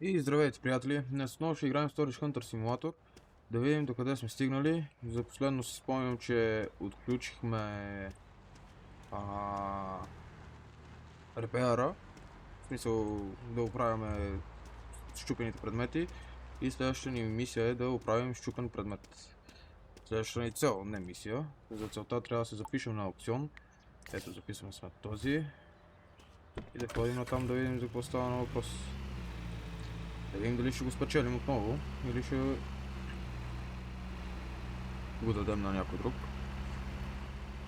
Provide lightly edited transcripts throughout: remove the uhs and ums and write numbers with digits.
И здравейте, приятели! Днес отново ще играем в Storage Hunter Simulator. Да видим докъде сме стигнали. За последно си спомням, че отключихме репеара. В смисъл да оправяме счупените предмети. И следващата ни мисия е да оправим счупен предмет. Следващата ни цел, не мисия. За целта трябва да се запишем на аукцион. Ето, записваме сме този. И да ходим натам да видим за какво става на въпрос. Да видим дали ще го спечелим отново или ще го дадем на някой друг.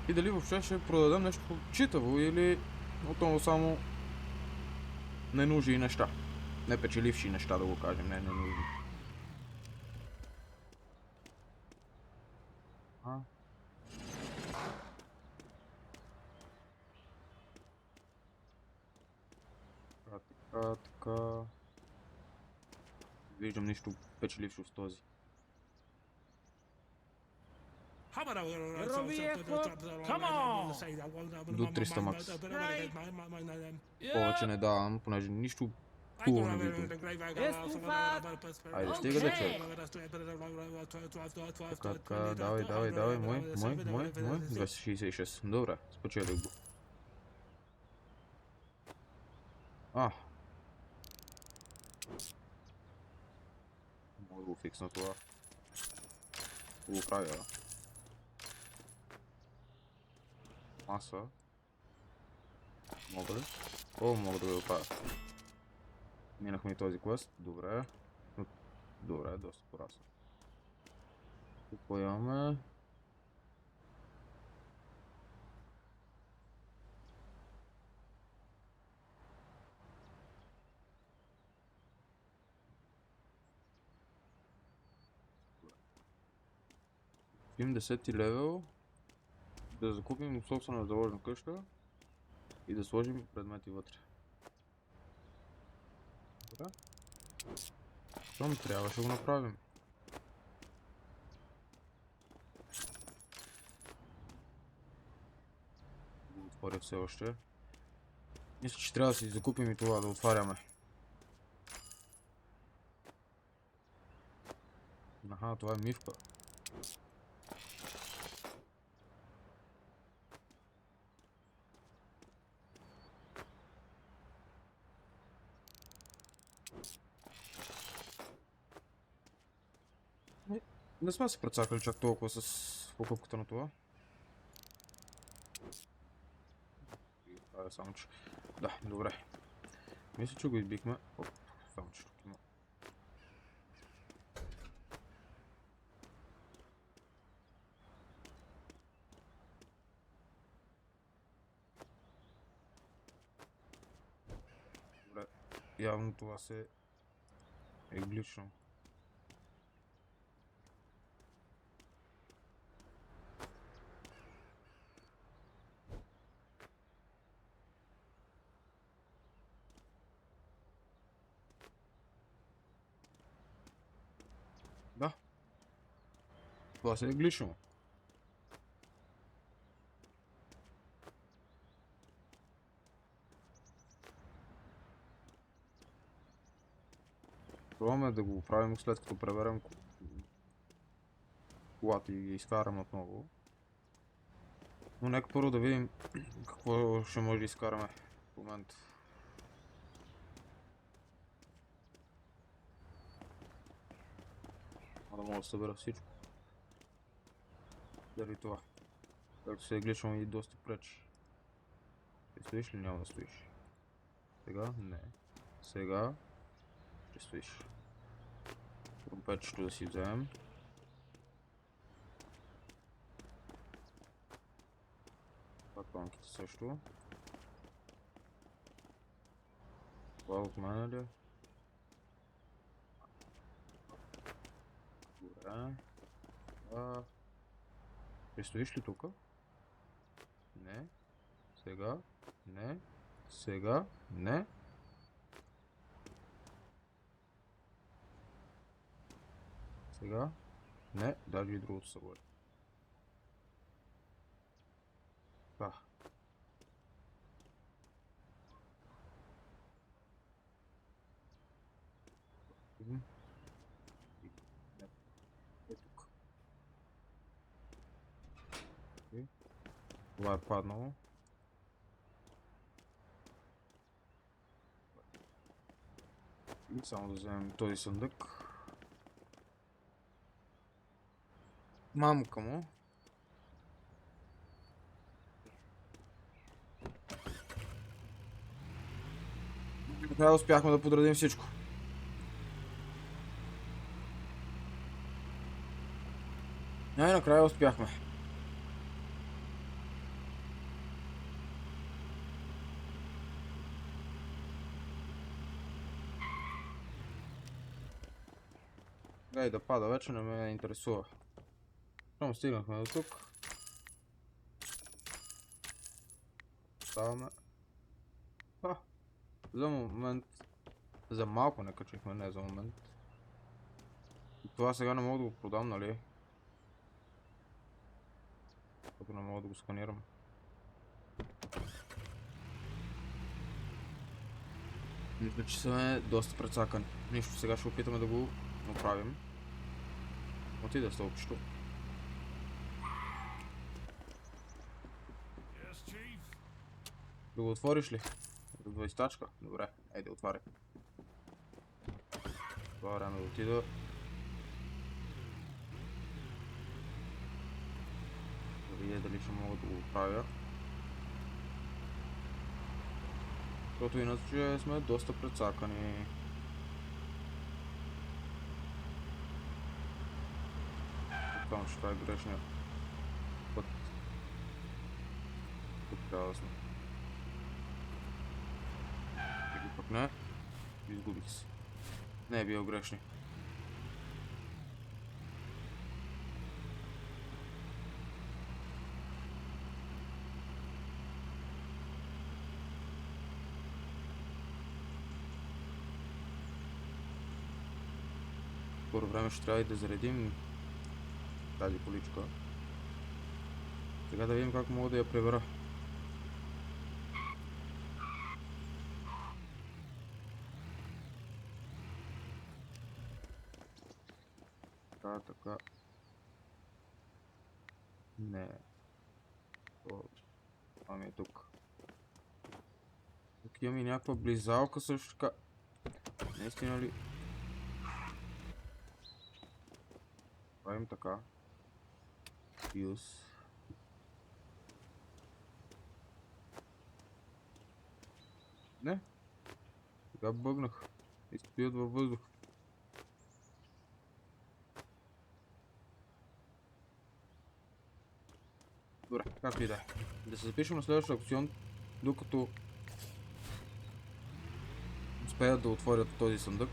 И дали въобще ще продадем нещо читаво или отново само ненужни неща. Непечеливши неща, да го кажем, не ненужни. А? Така. Виждам нищо печелившо с този. До 300 макс. Повече не давам, понеже нищо хубаво не виждам. Айде, стига да човек. Така, давай, мой. 266. Добре, спечелих го. Мога да го фиксна това. Го правя. Маса. Мога ли? О, мога да го правя. Минахме и този квест. Добре. Добре, доста порасна. Какво имаме? Им 10 левел. Да закупим собствена заложена къща. И да сложим предмети вътре. Добре. Щом трябва, ще го направим. Го отворя все още. Мисля, че трябва да си закупим и това, да отваряме. Аха, това е мивка. Не сме се прецакали чак толкова с покупката на това. Това е само че... Да, добре. Мисля, че го избихме. Оп, само че тук има. Добре, явно това се е глично. Да. Това се е глично. Пробваме да го правим след като преберем колата и ги изкараме отново. Но нека първо да видим какво ще може да изкараме в момента. Да мога да събера всичко. Дали това. Както се е гличвам и доста пречи. Ще стоиш ли? Няма да стоиш. Сега? Не. Сега ще стоиш. Тромпечето да си вземем. Патронките също. Това от мен ли? Добре. Ще стоиш ли тук? Не. Сега. Не. Сега. Не. Сега. Не. Даже и другото събори. Да. Мгм. Е тук. Окей. Това е паднало. И само да вземем този съндък. Мамка му. Накрая успяхме да подредим всичко. Най-накрая успяхме. Дай да пада вече, не ме интересува. Щом стигнахме до тук. Ставаме. За момент. За малко не качихме, не за момент. И това сега не мога да го продам, нали? Защото не мога да го сканирам. Мисля, че сме доста прецакани. Нищо, сега ще опитаме да го направим. Отиде стълбчето. Да го отвориш ли? За 20-тачка? Добре, айде отваряй. Това време да отида. Да видя дали ще мога да го оправя. Защото иначе сме доста прецакани. Там ще това е грешния път. Тук трябва да сме. Или пък не. Изгубих се. Не е бил грешни. Скоро време ще трябва и да заредим тази количка. Сега да видим как мога да я пребера. Така. Не. Това ми е тук. Тук имам и някаква близалка също така. Наистина ли? Правим така. Фюз. Не. Сега бъгнах. И стоят във въздух. Добре, както и да е. Да се запишем на следващия аукцион, докато успеят да отворят този съндък.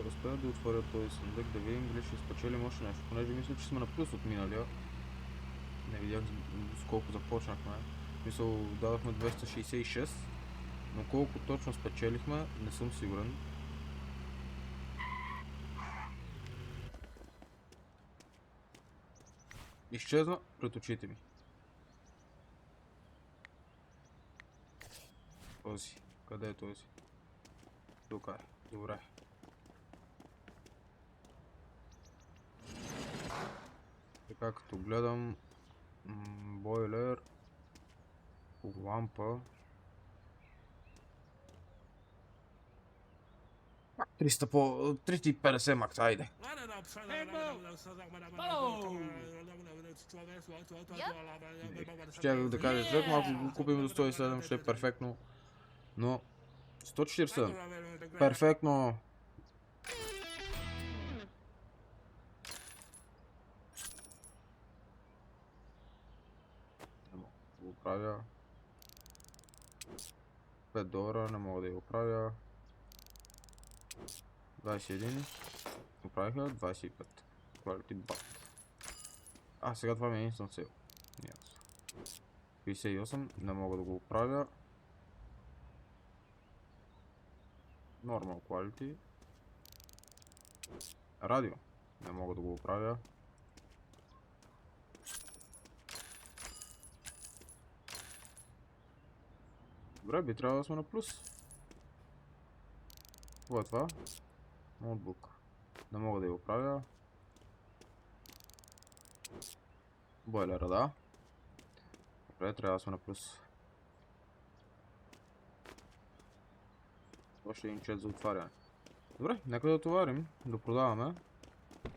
Успеят да отворят този съндък, да видим дали ще спечелим още нещо. Понеже мисля, че сме на плюс от миналия. Не видях с колко започнахме. Мисъл, дадахме 266. Но колко точно спечелихме, не съм сигурен. Изчезна пред очите ми. Този. Къде е този? Тук е. Добре. Така като гледам бойлер, лампа. 350 макс, айде. Щях да кажа човек, малко го купим до 107, ще е перфектно. Но 147. Перфектно. Не мога да го правя. $5 не мога да я оправя. 21. Оправиха 25. Quality bot. Сега това ми е instant sale. Yes. 58. Не мога да го оправя. Normal quality. Радио. Не мога да го оправя. Добре, би трябвало да сме на плюс. Какво е това? Ноутбук. Не мога да я оправя. Бойлера, да. Добре, трябва да сме на плюс. Още един чет за отваряне. Добре, нека да отварим, да продаваме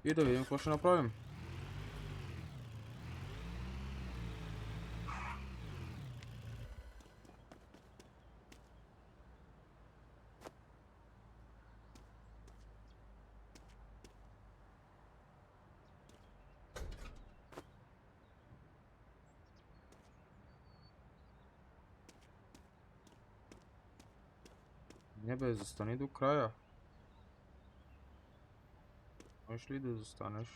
и да видим какво ще направим. Не бе, застани до края. Можеш ли да застанеш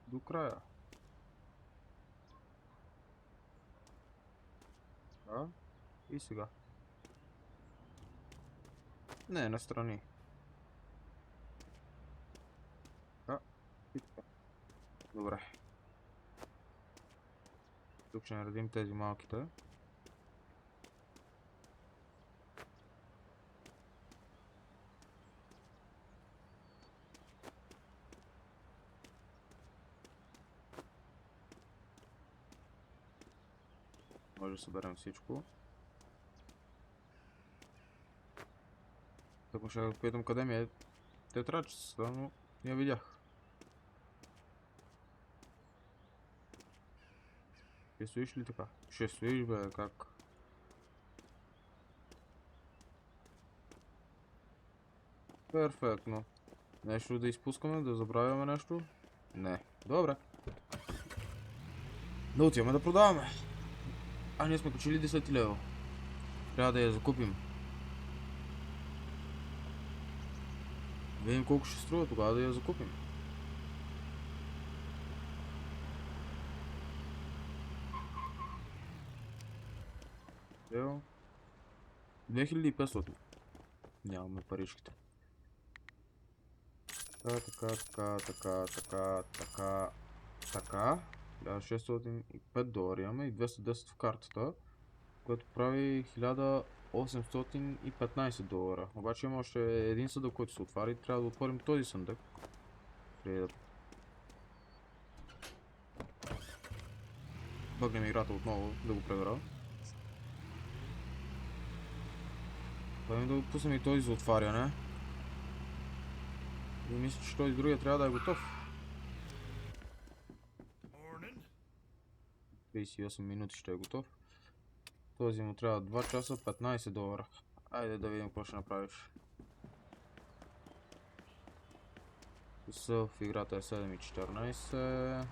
до края? Да. И сега. Не, настрани. Да. И така. Добре. Тук ще наредим тези малките. Може да съберем всичко. Тък ще да питам къде ми е тетрачицата, но я видях. Ще стоиш ли така? Ще стоиш, бе, как? Перфектно. Нещо да изпускаме, да забравяме нещо? Не. Добре. Да отиваме да продаваме. А, ние сме качили 10 лева. Трябва да я закупим. Видим колко ще струва, тогава да я закупим. Ево. 2500. Нямаме паричките. Така. 1605 долара имаме и 210 в картата, което прави 1815 долара. Обаче има още един съдък, който се отваря и трябва да отворим този съндък. Преди да бъгнем играта отново, да го пребера. Пъдем да пуснем и този за отваряне. И мисля, че този другия трябва да е готов. 38 минути ще е готов. Този му трябва 2 часа 15 долара. Айде да видим какво ще направиш. В играта е 7:14.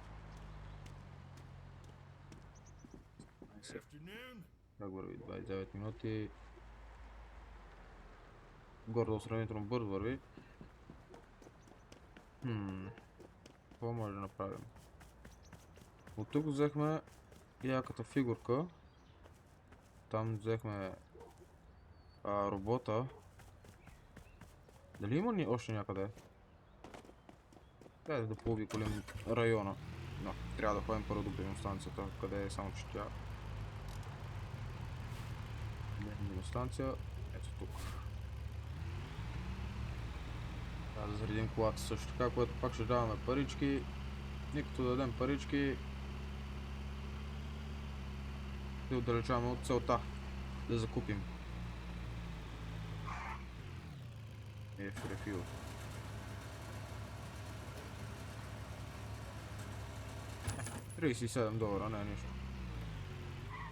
Как върви? 29 минути. Гордо сравнително бързо върви. Какво може да направим? От тук взехме яката фигурка. Там взехме робота. Дали има ни още някъде? Трябва да пообиколим района. Но трябва да ходим първо до бензиностанцията, къде е само че тя. Бензиностанция. Ето тук. Трябва да заредим колата също така, което пак ще даваме парички. И като дадем парички, се отдалечаваме от целта да закупим. Рефил. $37, не е нищо.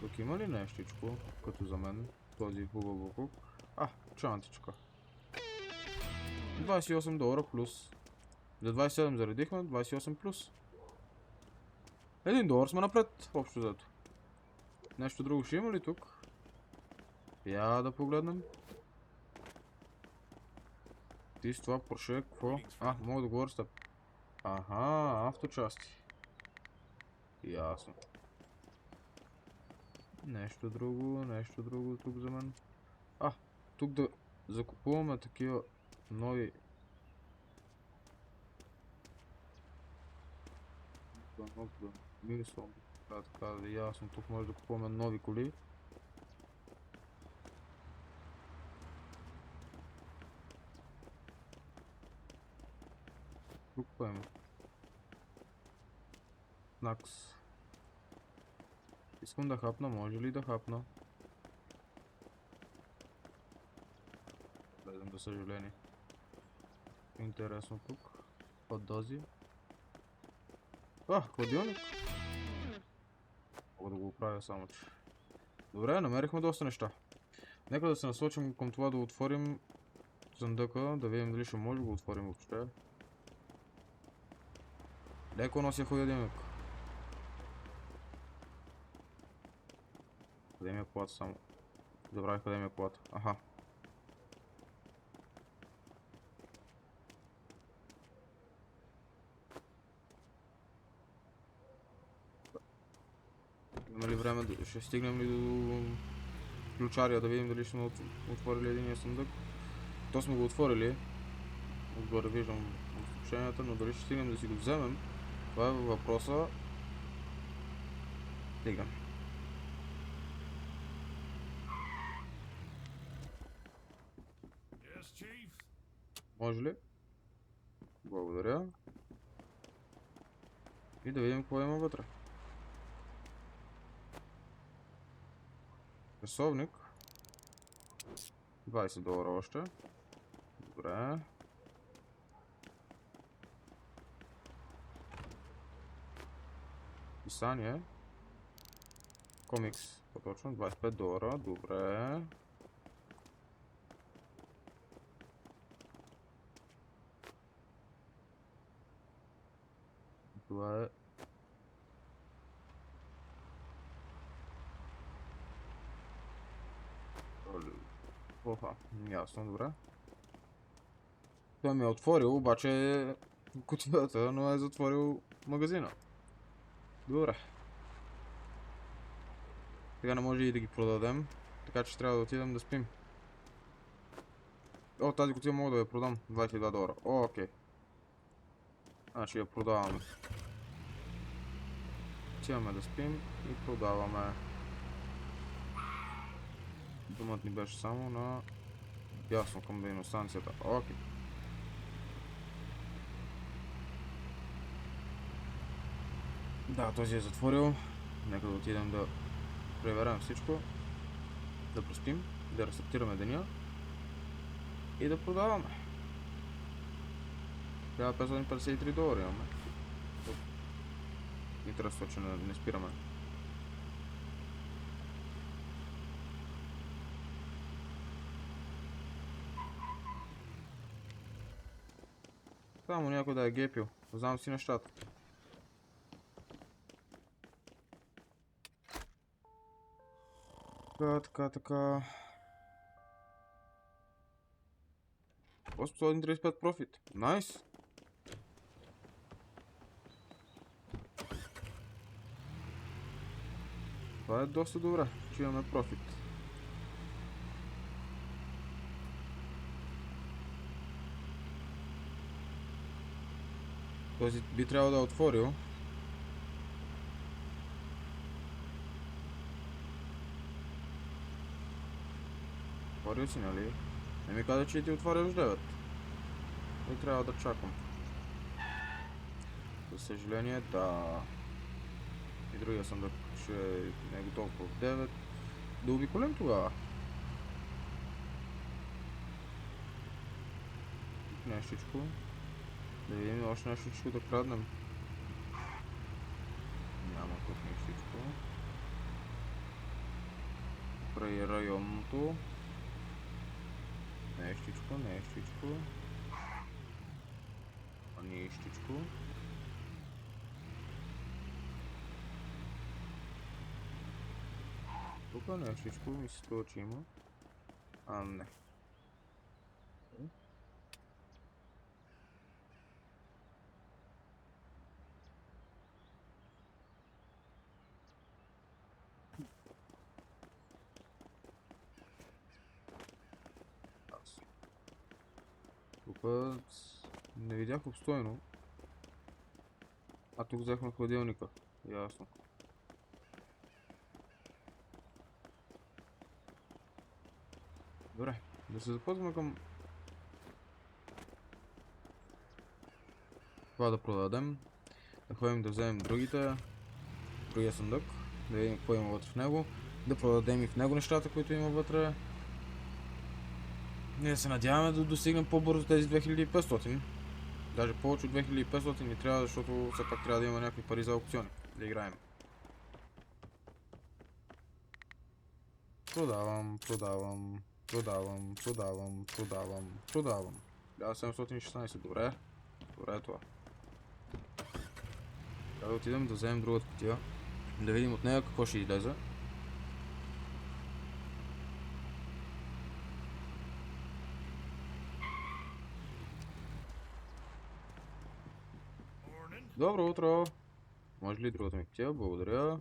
Тук има ли нещичко, като за мен, този хубав буклук? Чантичка. $28 плюс. За 27 заредихме, 28 плюс. $1 сме напред, общо взето. Нещо друго ще има ли тук? Я да погледнем. Ти с това Porsche, какво? Мога да говоря с теб. Авточасти. Ясно. Нещо друго тук за мен. Тук да закупуваме такива нови мисъл, така да е ясно, тук може да купуваме нови коли. Тук поема. Накс. Искам да хапна, може ли да хапна? Гледам, за съжаление. Интересно тук. Подози. Хладилник. Мога да го оправя само, че. Добре, намерихме доста неща. Нека да се насочим към това да отворим съндъка, да видим дали ще може да го отворим въобще. Леко нося хладилник. Къде ми е колата само? Забравих къде ми е колата. Аха. Има ли време? Ще стигнем ли до ключария да видим дали сме отворили единия съндък? То сме го отворили. Отгоре виждам съобщенията, но дали ще стигнем да си го вземем? Това е въпроса. Стигам. Може ли? Благодаря. И да видим какво има вътре. Часовник. $20 още. Добре. Писание. Комикс. По-точно. $25. Добре. Това е... Оха, ясно, добре. Той ми е отворил, обаче кутията, но е затворил магазина. Добре. Сега не може и да ги продадем, така че трябва да отидем да спим. О, тази кутия мога да я продам. $22. О, окей. Значи я продаваме. Отиваме да спим и продаваме. Думът ни беше само на... Ясно, към бензиностанцията. Окей. Да, този е затворил. Нека да отидем да преверим всичко. Да проспим, да рестартираме деня. И да продаваме. Трябва $553 имаме. Интересно, че не спираме. Само някой да е гепил. Знам си нещата. Така. 835 профит. Найс. Това е доста добре, че имаме профит. Този би трябвало да е отворил. Отворил си, нали? Не ми каза, че ти отворил с 9. И трябва да чакам. За съжаление, да. И другия съндък ще не е готов в 9. Да обиколим тогава. Нещичко. Да видим още нещичко да краднем. Няма тук нещичко. Край районното. Нещичко. Нещичко. Тук нещичко ми се струва, че има. Не. Тук не видях обстойно. А тук взехме хладилника. Ясно. Добре, да се запозваме към това да продадем. Да ходим да вземем другия сундък. Да видим какво има вътре в него. Да продадем и в него нещата, които има вътре. Ние се надяваме да достигнем по-бързо тези 2500. Даже повече от 2500 ни трябва, защото все пак трябва да има някакви пари за аукциони. Да играем. Продавам. 1716, добре. Добре е това. Трябва да отидем да вземем другата кутия. Да видим от нея какво ще излезе. Добро утро! Може ли другата ми кутия? Благодаря.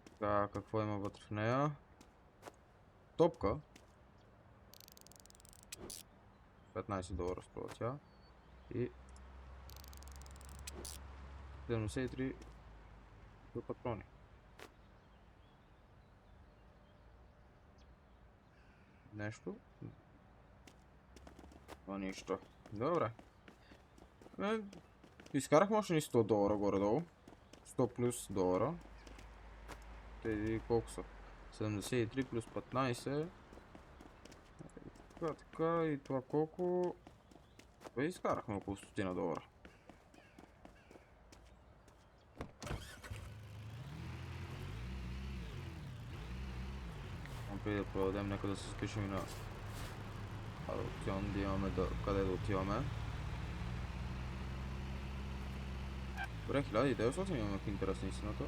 Така, какво има вътре в нея? Топка. 15 $, струва тя. И 73 патрони. Нещо? А нищо. Добре. Изкарахме още ни $100 горе-долу. 100 плюс $. Тези колко са? 73 плюс 15. Така и това колко? Изкарахме около $100. Преди да продадем, нека да се спишем и на аукцион, да имаме къде да отиваме. Добре, 1900 имаме в интерес на истината.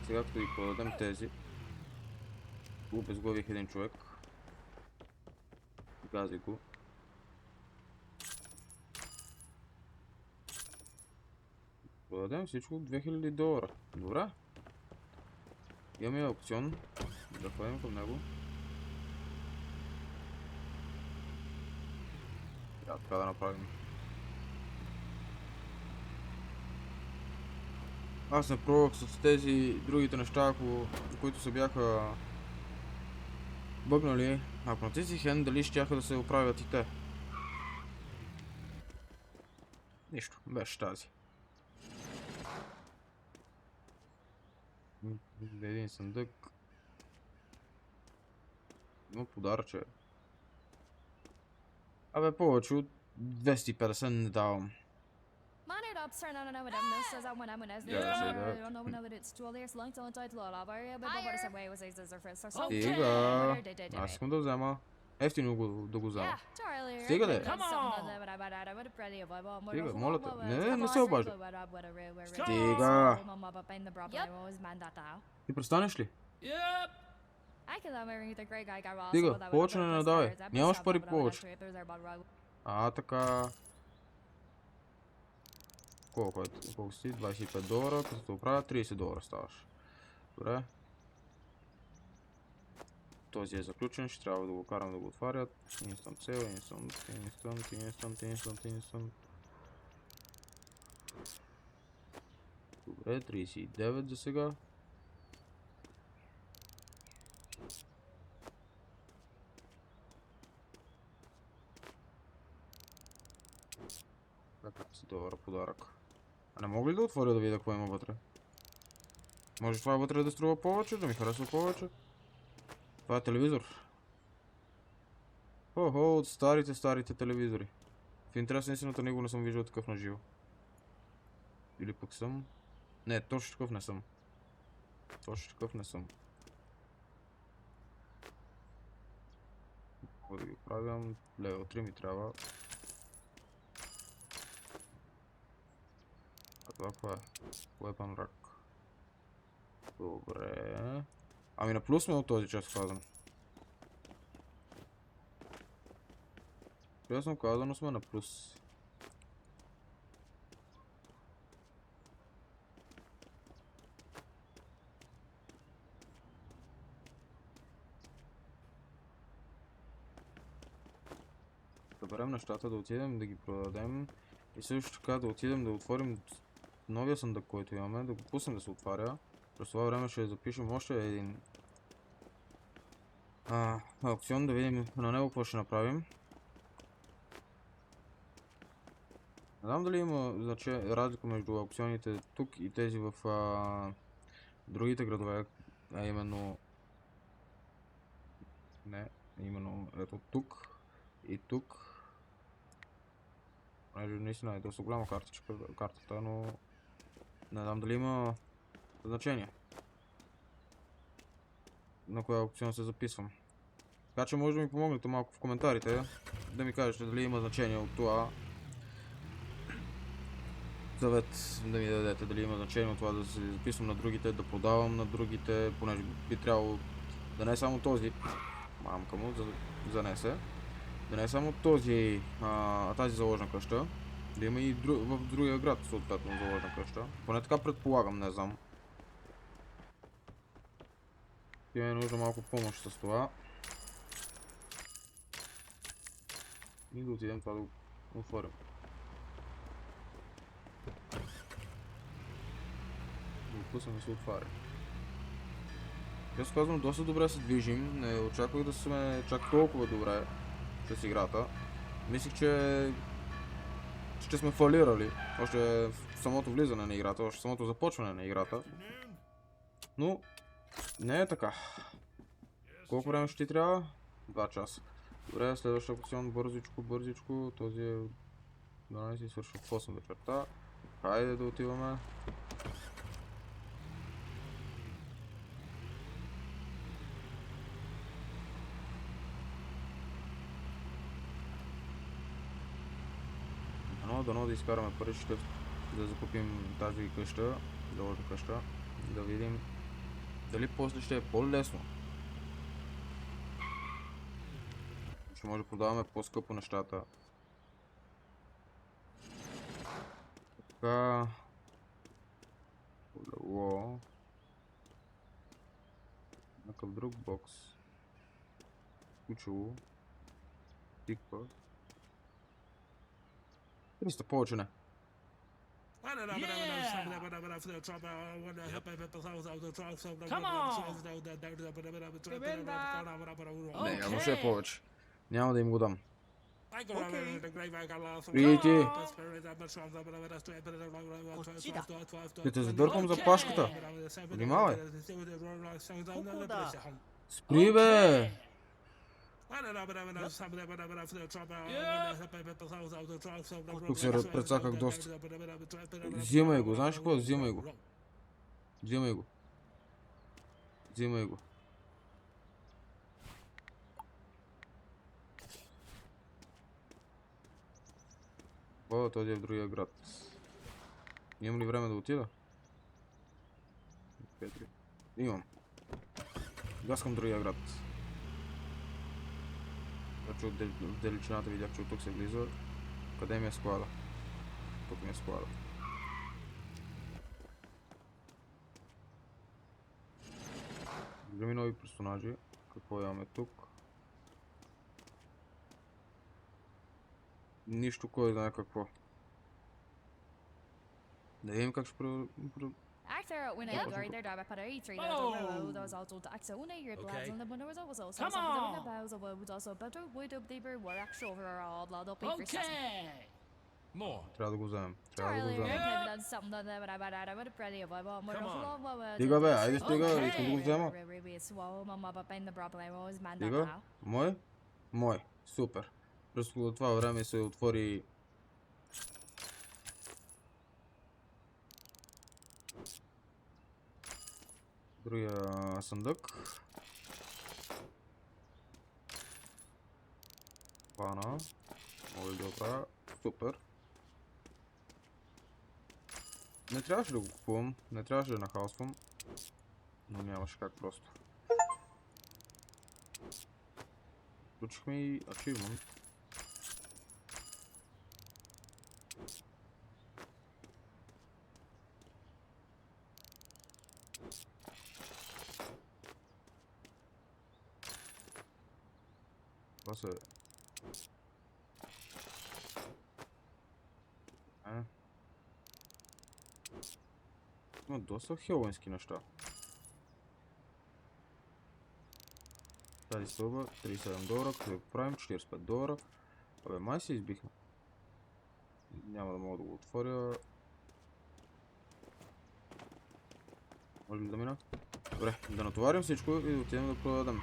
Сега като ги продадем тези, обезглавих един човек. Гази го. Продадем всичко $2000. Добре. Имаме аукцион. Да ходим към него. Трябва да направим. Аз не пробвах с тези другите неща, които се бяха бъгнали. Ако натисних хен, дали щяха да се оправят и те. Нищо, беше тази. Един съндък. Има подаръче. Абе, повече от 250 не давам. Стига! Аз искам да взема. Ефтино да го взема. Стига де! Стига, моля те. Не се обажда. Стига! Ти престанеш ли? Стига, повече не надавай. Нямаш пари повече. Така. Колко си? $25, като те оправя $30 ставаш. Добре. Този е заключен, ще трябва да го карам да го отварят. Instant sale, instant. Добре, 39 за сега. $30 подарък. А не мога ли да отворя да видя какво има вътре? Може това вътре да струва повече, да ми харесва повече? Това е телевизор. Охо, от старите телевизори. В интерес на истината него не съм виждал такъв на живо. Или пък съм. Не, точно такъв не съм. Какво да ги правям? Левел 3 ми трябва. А това какво е? Weapon Rack. Добре. Ами на плюс сме от този час казвам. Честно казано сме на плюс. съберем нещата, да отидем да ги продадем и също така да отидем да отворим новия съндък, който имаме, да го пуснем да се отваря. През това време ще запишем още един аукцион, да видим на него какво ще направим. Не знам дали има разлика между аукционите тук и тези в другите градове, а именно именно ето тук и тук. Понеже наистина е доста голяма картата, но не знам дали има значение на коя аукцион се записвам. Така че може да ми помогнете малко в коментарите, да ми кажете дали има значение от това. Съвет да ми дадете дали има значение от това да се записвам на другите, да продавам на другите, понеже би трябвало да не е само този, мамка му занесе, да не е само тази заложна къща, да има и в другия град съответно заложна къща. Поне така предполагам, не знам. И ми е нужда малко помощ с това. И да отидем това да го отворим. Да го пуснем и се отваря. Често казвам, доста добре се движим. Не очаквах да сме чак толкова добре с играта. Мислих, че сме фалирали. Още в самото влизане на играта, още в самото започване на играта. Но не е така. Колко време ще ти трябва? 2 часа. Добре, следващата аукцион бързичко. Този е 12 и свършва в 8 вечерта. Хайде да отиваме. Дано да изкараме паричите, да закупим тази къща, заложна къща, да видим дали после ще е по-лесно. Ще може да продаваме по-скъпо нещата. Така... Колело... Някакъв друг бокс. Кучело. Тиква. 300 повече не. Не, явно ще е повече. Няма да им го дам. И ти. Ще те задърпам за пашката. Внимавай. Спри, бе. Тук се прецаках доста. Взимай го, знаеш какво? Взимай го. О, този е в другия град. Имам ли време да отида? Имам. Гаскам другия град. Значи от далечината видях, че от тук се влиза. Къде ми е склада? Тук ми е склада. Виждаме нови персонажи. Какво имаме тук? Нищо, кой знае какво. Да видим как ще Actor when I got there there but I three there was also to actor when I heard lads on the window was also some of the bows of was also but would up they were actually over all blood up for More. трябва да го вземем. Стига бе, айде стига, искам да го взема. Стига? Мой. Супер. През това време се отвори другия съндък. Вана. Мога ли да оправя? Супер. Не трябваше да го купувам, не трябваше да нахалствам, но нямаше как просто. Включихме и achievement. Това се Има доста хелоински неща. Тази стълба, 37 долара, като я правим 45 долара. Абе, май се избихме. Няма да мога да го отворя. Може ли да мина? Добре, да натоварим всичко и да отидем да продадем.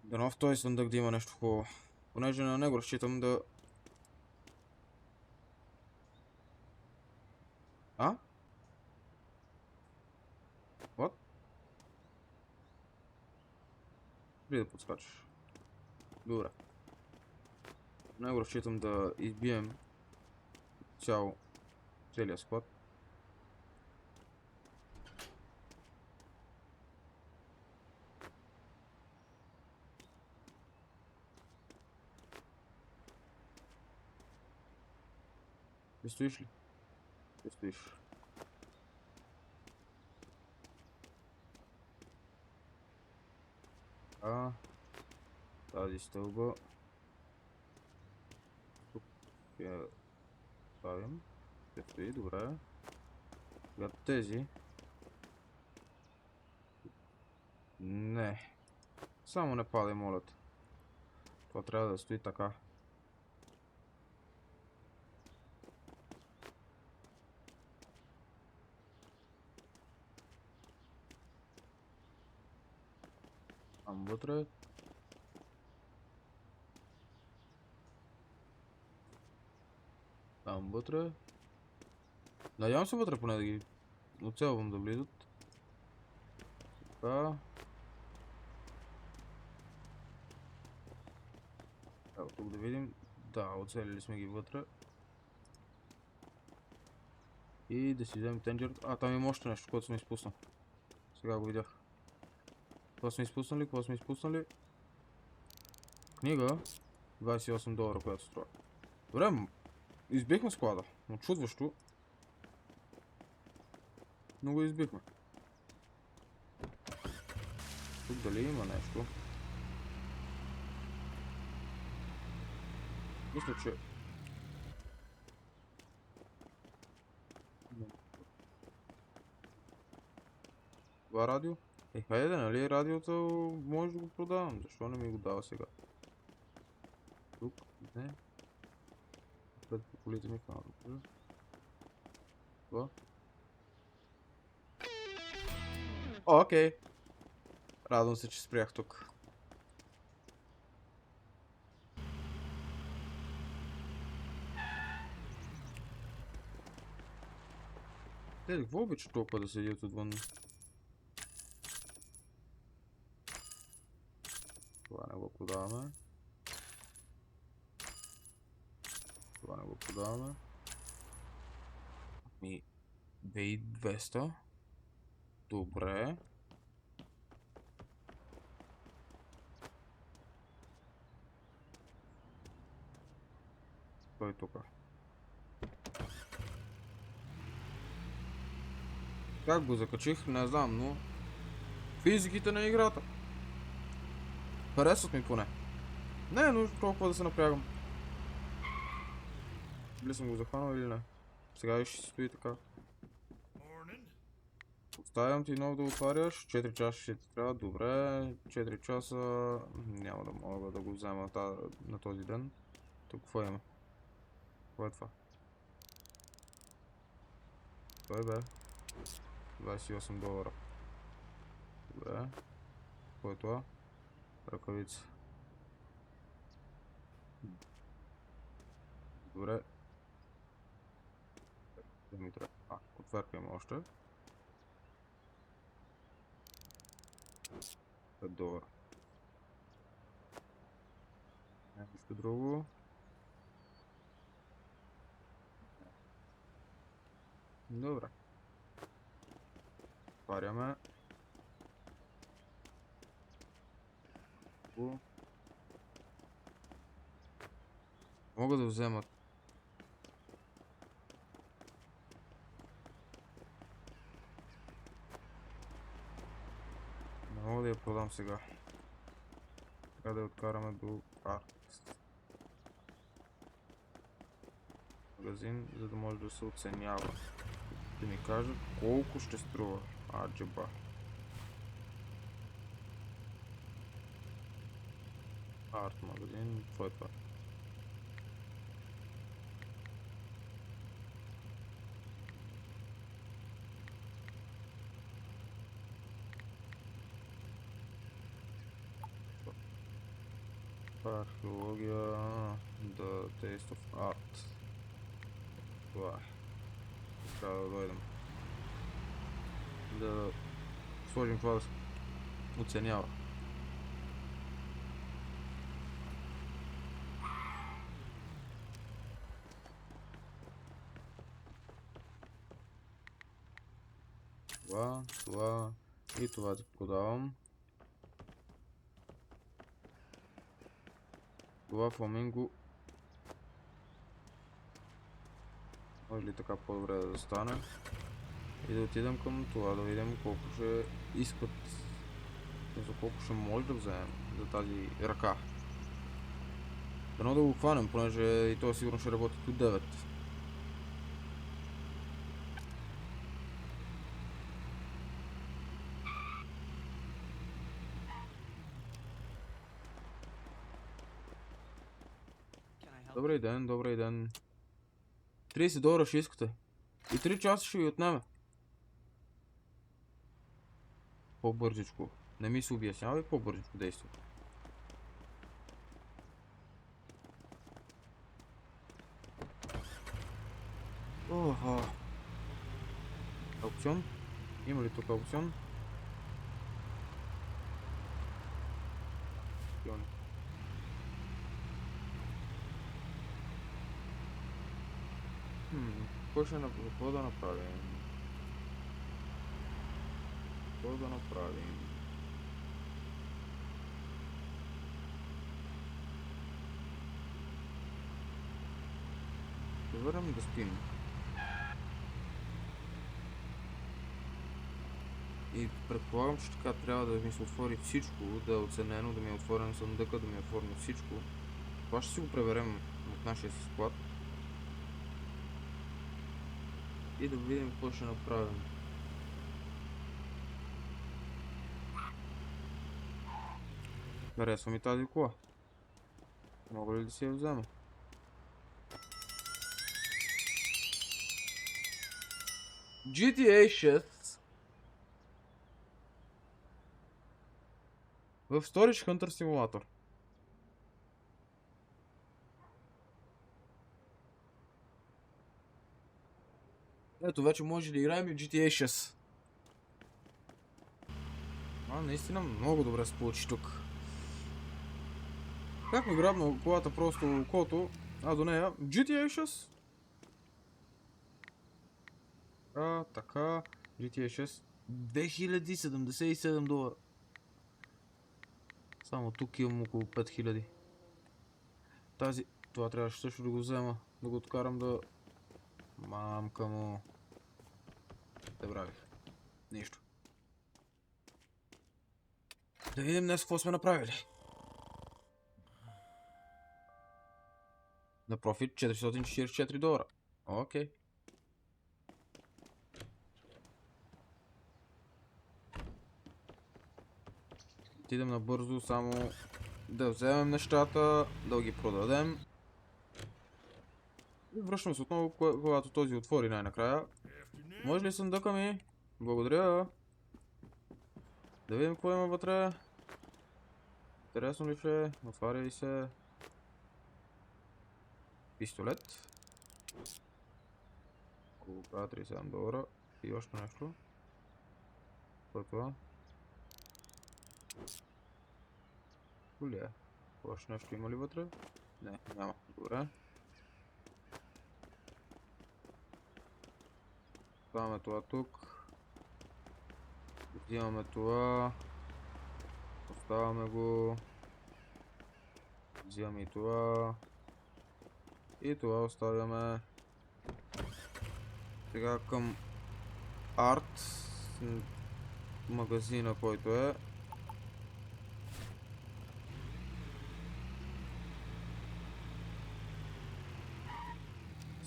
Дано в този съндък да има нещо хубаво. Понеже на него разчитам да... А? What? Преди да подскачаш. Добре. На него разчитам да избием целия склад. Ти стоиш ли? Ти стоиш. Тази стълба. Тук я ставим. Те стои, добре. Сега тези. Не. Само не падай, моля те. Това трябва да стои така. Там вътре. Там вътре. Надявам се вътре поне да ги оцелвам да влизат. Така. Ево тук да видим. Да, оцелили сме ги вътре. И да си вземем тенджерът. А, там има още нещо, което сме изпуснали. Сега го видях. Какво сме изпуснали? Какво сме изпуснали? Книга. 28 долара, която струва. Добре, избихме склада. Очудващо. Но го избихме. Тук дали има нещо? Мисля, че... Това радио? Хайде, нали радиото може да го продавам. Защо не ми го дава сега? Тук, не. Пред по колите ми канал. Това. Окей. Радвам се, че спрях тук. Те, какво обича толкова да седят отвън? Това не го продаваме. Това не го продаваме. Ми... 2200. Добре. Той е тук. Как го закачих, не знам, но... Физиките на играта. Харесват ми поне. Не е нужно толкова да се напрягам. Дали съм го захванал или не? Сега ще си стои така. Оставям ти много да отваряш. 4 часа ще ти трябва. Добре. 4 часа... Няма да мога да го взема на този ден. Тук какво има? Какво е това? Той бе. 28 долара. Добре. Какво е това? Ръкавица. Добре. Да ми трябва. Отварка има още. 5 долара. Нещо друго. Добре. Отваряме. Мога да взема мога да я продам сега. Така да я откараме до арт. Магазин, за да може да се оценява. Да ми кажат колко ще струва. Джаба. Арт магазин, какво е това? Археология, The Taste of Art. Това е. Трябва да дойдем. Да сложим това да се оценява. Това и това ти продавам. Това фламинго. Може ли така по-добре да стане? И да отидем към това, да видим колко ще искат. За колко ще може да вземем за тази ръка. Дано да го хванем, понеже и то сигурно ще работи до 9. Добрий ден, добрий ден. $30 ще искате. И 3 часа ще ви отнеме. По-бързичко. Не ми се обяснява и по-бързичко действа. Охо. Аукцион? Има ли тук аукцион? Аукцион. Какво да направим? Какво да направим? Да върнем да спим. И предполагам, че така трябва да ми се отвори всичко, да е оценено, да ми е отворен съндъка, да ми е отворено всичко. Това ще си го преверем от нашия си склад. И да видим какво ще направим. Харесва ми тази кола. Мога ли да си я взема? GTA 6 в Storage Hunter Simulator. Ето, вече може да играем и GTA 6. Наистина много добре се получи тук. Как ми грабна колата просто окото, до нея GTA 6. Така, GTA 6 $2077. Само тук имам около 5000. Това трябваше също да го взема, да го откарам да... Мамка му. Те правих. Нищо. Да видим днес какво сме направили. На профит $444. Окей. Отидем набързо, само да вземем нещата, да ги продадем. И връщам се отново, когато този отвори най-накрая. Може ли съндъка ми? Благодаря. Да видим какво има вътре. Интересно ли ще е? Отваря ли се? Пистолет. Около $37. И още нещо. Какво е това? Колия. Още нещо има ли вътре? Не, няма. Добре. Оставяме това тук. Взимаме това. Оставяме го. Взимаме и това. И това оставяме. Сега към арт магазина, който е.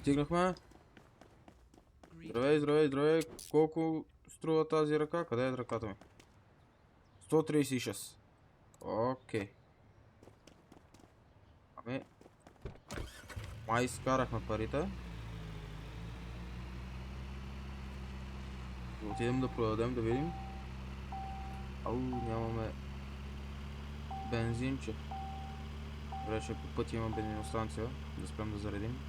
Стигнахме. Здравей, здравей, здравей. Колко струва тази ръка? Къде е ръката ми? 136. Окей. Ами... Май изкарахме парите. Отидем да продадем, да видим. Ау, нямаме бензинче. Добре, че по пътя има бензиностанция. Да спрем да заредим.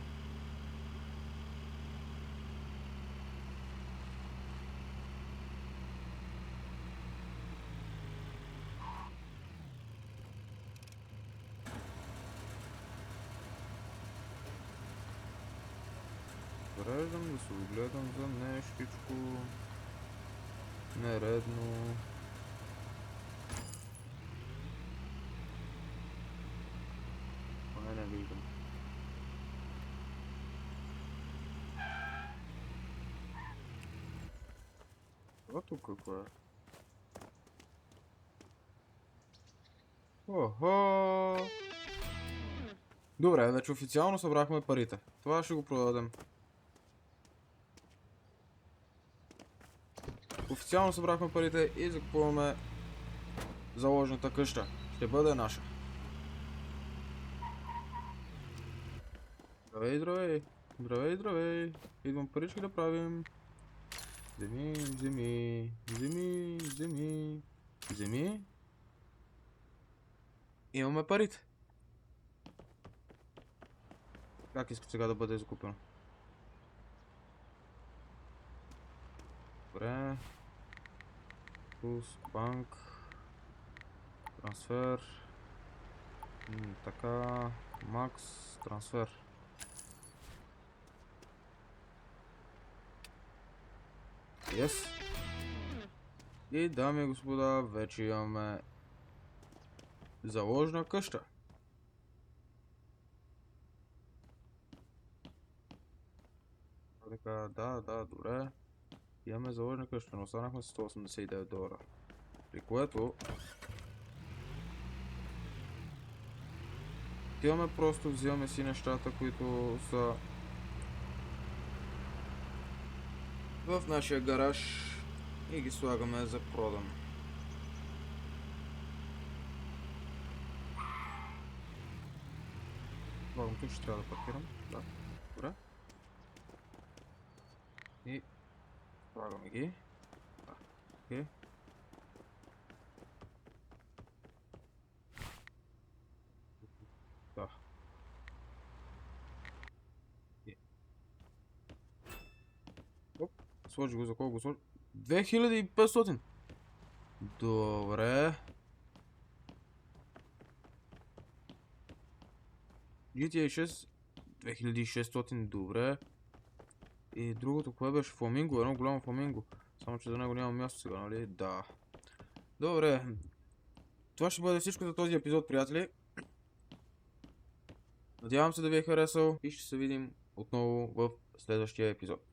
Зареждам да се огледам за нещичко нередно. Поне не виждам. Това тук какво е? Охо! Добре, вече официално събрахме парите. Това ще го продадем. Официално събрахме парите и закупуваме заложната къща. Ще бъде наша. Здравей, здравей. Здравей, здравей. Идвам парички да правим. Вземи, вземи, вземи, вземи, вземи. Имаме парите. Как искам сега да бъде закупено? Добре. Плюс банк. Трансфер. Така. Макс. Трансфер. Yes. И дами и господа, вече имаме заложна къща. Така, да, добре. Имаме заложна къща, но останахме с $189. При което отиваме просто, взимаме си нещата, които са в нашия гараж и ги слагаме за продан. Влагам тук, ще трябва да паркирам. Да, добре. И слагаме ги. Да, окей. Да. Оп, сложи го, за колко го сложи? 2500! Добре. GTA 6 2600, добре. И другото, кое беше? Фламинго, едно голямо фламинго. Само че за него няма място сега, нали? Да. Добре. Това ще бъде всичко за този епизод, приятели. Надявам се да ви е харесал и ще се видим отново в следващия епизод.